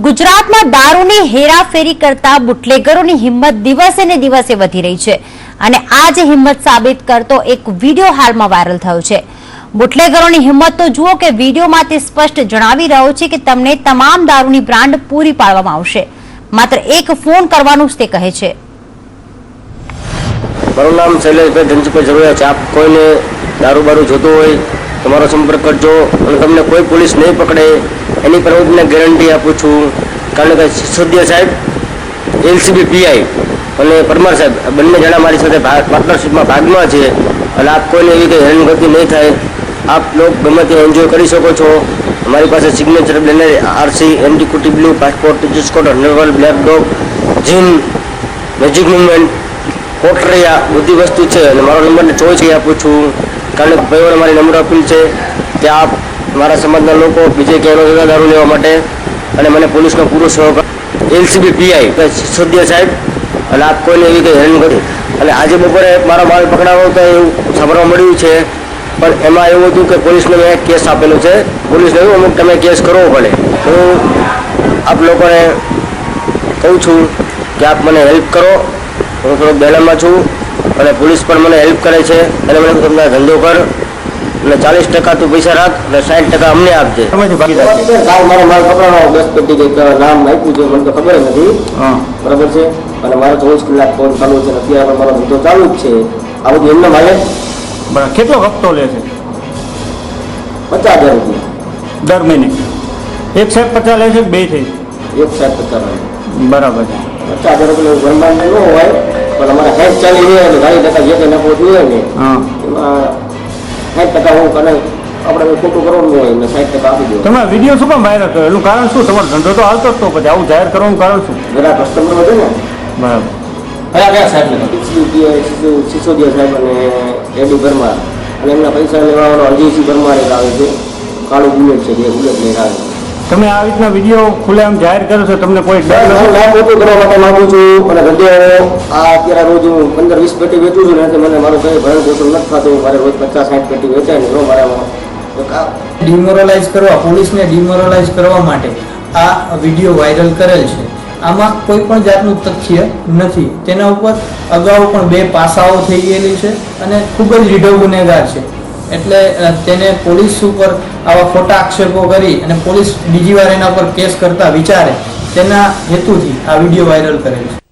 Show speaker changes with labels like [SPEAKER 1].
[SPEAKER 1] ગુજરાતમાં દારૂની હેરાફેરી કરતા બુટલેગરોની હિંમત દિવસે ને દિવસે વધી રહી છે અને આ જ હિંમત સાબિત કરતો એક વિડીયો હાલમાં વાયરલ થયો છે। બુટલેગરોની હિંમત તો જુઓ કે વિડીયોમાં તે સ્પષ્ટ જણાવી રહ્યો છે કે તમને તમામ દારૂની બ્રાન્ડ પૂરી પાડવામાં આવશે, માત્ર એક ફોન કરવાનું જ તે કહે છે।
[SPEAKER 2] મારું નામ શૈલેષભાઈ ધનસુભાઈ જરૂરિયા છે। આપ કોઈને દારૂ બારૂ જોતો હોય તમારો સંપર્ક કરજો અને તમને કોઈ પોલીસ નહીં પકડે એની પર હું તમને ગેરંટી આપું છું। કારણ કે સિસોદિયા સાહેબ, એલસીબી પીઆઈ અને પરમાર સાહેબ બંને જણા મારી સાથે પાર્ટનરશિપમાં ભાગમાં છે અને આપ કોઈને એવી કંઈ હેરાનગતિ નહીં થાય। આપ લોકો ગમે તે એન્જોય કરી શકો છો। અમારી પાસે Signature blender, RC, Antiquity Blue, Passport, Teacher's Scotch, હંડરવલ, Black Dog, gin, Magic Moments, કોટરિયા બધી વસ્તુ છે અને મારો નંબરને ચોઈસ આપું છું। કારણ કે ભાઈઓને મારી નમ્ર અપીલ છે કે આપ મારા સમાજના લોકો બીજે ક્યાંય દારૂ લેવા માટે અને મને પોલીસનો પૂરો સહકાર। એલસીબી પીઆઈ સિસોદિયા સાહેબ અને આપ કોઈને એવી કંઈ હેરાનગતિ અને આજે બપોરે મારો માલ પકડાવો તો એવું સાંભળવા મળ્યું છે, પણ એમાં એવું હતું કે પોલીસને મેં કેસ આપેલો છે। પોલીસને એવું અમુક તમે કેસ કરવો પડે। હું આપ લોકોને કહું છું કે આપ મને હેલ્પ કરો। હું થોડોક બેલામાં છું અને પોલીસ પણ મને હેલ્પ કરે છે અને મને તમને ધંધો કર અને 40% તું પૈસા રાખ અને 60% અમને આપજે। કાલ મારો માલ પકડવાનો 10 પેટી કંઈક નામ આપ્યું છે, મને તો ખબર નથી, બરાબર છે। અને મારો 24 કલાક ફોન ચાલુ છે, અત્યારે મારો ધંધો ચાલુ જ છે। આ બધું એમને માલે
[SPEAKER 3] બરાબર। કેટલો હપ્તો લે છે?
[SPEAKER 2] 50,000 રૂપિયા
[SPEAKER 3] દર મહિને? એક સાહેબ 50 લે છે કે બે થઈ?
[SPEAKER 2] એક સાહેબ 50
[SPEAKER 3] બરાબર છે।
[SPEAKER 2] 50,000 રૂપિયા ભરવાનું ન હોય પણ અમારે 60 ચાલી રહ્યા એટલે 40% જે કંઈ નફો જોઈએ ને એમાં 60% હું કરે આપણે ખોટું કરવાનું હોય એટલે 60% આપી દો।
[SPEAKER 3] તમે વિડીયો શું કામ વાયરલ કર્યો? એનું કારણ શું? તમારો ધંધો તો હાલતો જ તો પછી આવું જાહેર કરવાનું કારણ શું?
[SPEAKER 2] જરા કસ્ટમર વધે ને।
[SPEAKER 3] બરાબર।
[SPEAKER 2] કયા સાહેબ? સિસોદિયા સાહેબ અને એડી પરમાર અને એમના પૈસા લેવાનો અજયસિંહ પરમાર એક આવે છે, કાળું બુલેટ છે, જે બુલેટ લઈને આવે છે।
[SPEAKER 3] તમે આ રીતના વિડીયો ખુલ્લેઆમ જાહેર કરો છો, તમને કોઈ ડર
[SPEAKER 2] હું નામ ઓછું કરવા માટે માંગુ છું અને ધંધો આ અત્યારે રોજ હું 15-20 પેટી વેચું છું ને મને મારું કંઈ ભરણ પોષણ નથી થતું। મારે રોજ 50-60 પેટી વેચાય ને જો મારા
[SPEAKER 4] ડિમોરલાઇઝ કરવા, પોલીસને ડિમોરલાઇઝ કરવા માટે આ વિડીયો વાયરલ કરેલ છે। આમાં કોઈ પણ જાતનું તથ્ય નથી। તેના ઉપર અગાઉ પણ 2 પાસાઓ થઈ ગયેલી છે અને ખૂબ જ રીઢો ગુનેગાર છે, એટલે તેને પોલીસ ઉપર આવા ખોટા આક્ષેપો કરી અને પોલીસ બીજી વાર એના પર કેસ કરતા વિચારે તેના હેતુથી આ વિડીયો વાયરલ કરેલ છે।